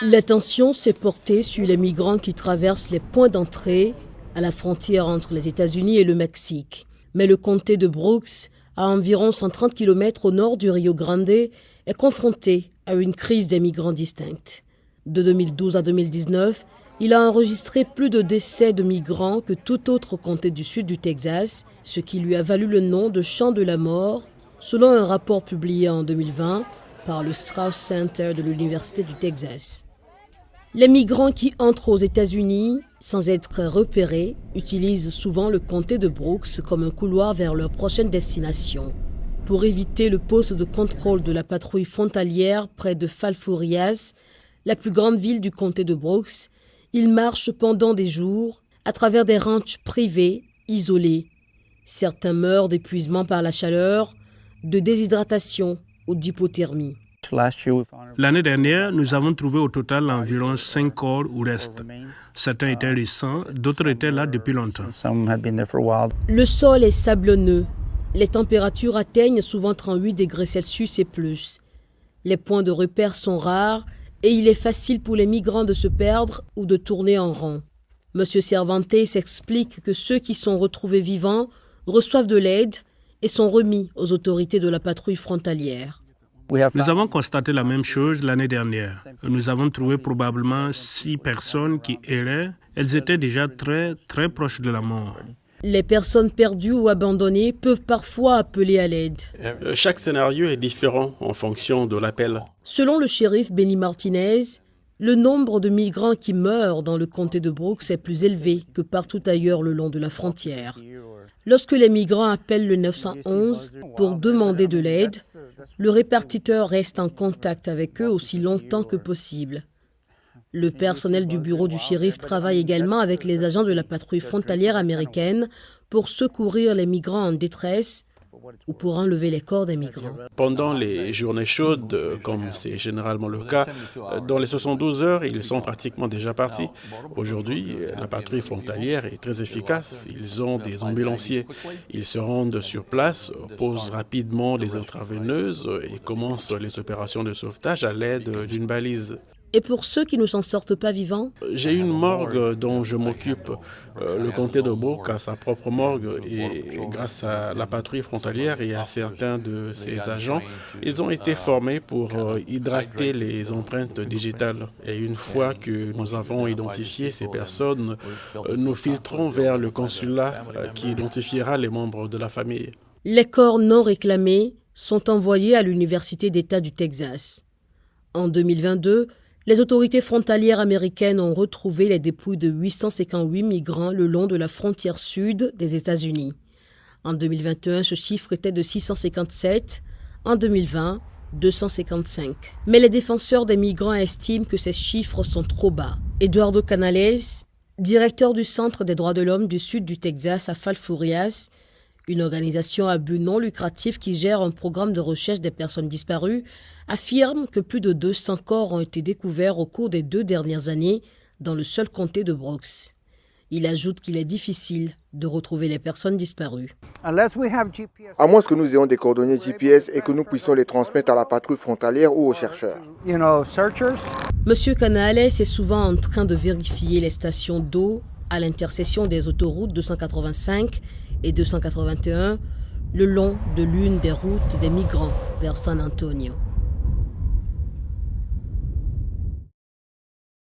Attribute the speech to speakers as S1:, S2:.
S1: L'attention s'est portée sur les migrants qui traversent les points d'entrée à la frontière entre les États-Unis et le Mexique. Mais le comté de Brooks, à environ 130 km au nord du Rio Grande, est confronté à une crise des migrants distincte. De 2012 à 2019, il a enregistré plus de décès de migrants que tout autre comté du sud du Texas, ce qui lui a valu le nom de champ de la mort, selon un rapport publié en 2020 par le Strauss Center de l'Université du Texas. Les migrants qui entrent aux États-Unis sans être repérés utilisent souvent le comté de Brooks comme un couloir vers leur prochaine destination. Pour éviter le poste de contrôle de la patrouille frontalière près de Falfurrias, la plus grande ville du comté de Brooks, ils marchent pendant des jours à travers des ranchs privés isolés. Certains meurent d'épuisement par la chaleur, de déshydratation ou d'hypothermie.
S2: L'année dernière, nous avons trouvé au total environ 5 corps ou restes. Certains étaient récents, d'autres étaient là depuis longtemps.
S1: Le sol est sablonneux. Les températures atteignent souvent 38 degrés Celsius et plus. Les points de repère sont rares et il est facile pour les migrants de se perdre ou de tourner en rond. M. Cervantes explique que ceux qui sont retrouvés vivants reçoivent de l'aide et sont remis aux autorités de la patrouille frontalière.
S2: Nous avons constaté la même chose l'année dernière. Nous avons trouvé probablement 6 personnes qui erraient. Elles étaient déjà très proches de la mort.
S1: Les personnes perdues ou abandonnées peuvent parfois appeler à l'aide.
S3: Chaque scénario est différent en fonction de l'appel.
S1: Selon le shérif Benny Martinez, le nombre de migrants qui meurent dans le comté de Brooks est plus élevé que partout ailleurs le long de la frontière. Lorsque les migrants appellent le 911 pour demander de l'aide, le répartiteur reste en contact avec eux aussi longtemps que possible. Le personnel du bureau du shérif travaille également avec les agents de la patrouille frontalière américaine pour secourir les migrants en détresse ou pour enlever les corps des migrants.
S3: Pendant les journées chaudes, comme c'est généralement le cas, dans les 72 heures, ils sont pratiquement déjà partis. Aujourd'hui, la patrouille frontalière est très efficace. Ils ont des ambulanciers. Ils se rendent sur place, posent rapidement les intraveineuses et commencent les opérations de sauvetage à l'aide d'une balise.
S1: Et pour ceux qui ne s'en sortent pas vivants?
S3: J'ai une morgue dont je m'occupe. Le comté de Brooks a sa propre morgue et grâce à la patrouille frontalière et à certains de ses agents, ils ont été formés pour hydrater les empreintes digitales. Et une fois que nous avons identifié ces personnes, nous filtrons vers le consulat qui identifiera les membres de la famille.
S1: Les corps non réclamés sont envoyés à l'Université d'État du Texas. En 2022, les autorités frontalières américaines ont retrouvé les dépouilles de 858 migrants le long de la frontière sud des États-Unis. En 2021, ce chiffre était de 657, en 2020, 255. Mais les défenseurs des migrants estiment que ces chiffres sont trop bas. Eduardo Canales, directeur du Centre des droits de l'homme du sud du Texas à Falfurrias, une organisation à but non lucratif qui gère un programme de recherche des personnes disparues, affirme que plus de 200 corps ont été découverts au cours des 2 dernières années dans le seul comté de Brooks. Il ajoute qu'il est difficile de retrouver les personnes disparues.
S4: À moins que nous ayons des coordonnées GPS et que nous puissions les transmettre à la patrouille frontalière ou aux chercheurs.
S1: Monsieur Canales est souvent en train de vérifier les stations d'eau à l'intersection des autoroutes 285 et 281, le long de l'une des routes des migrants vers San Antonio.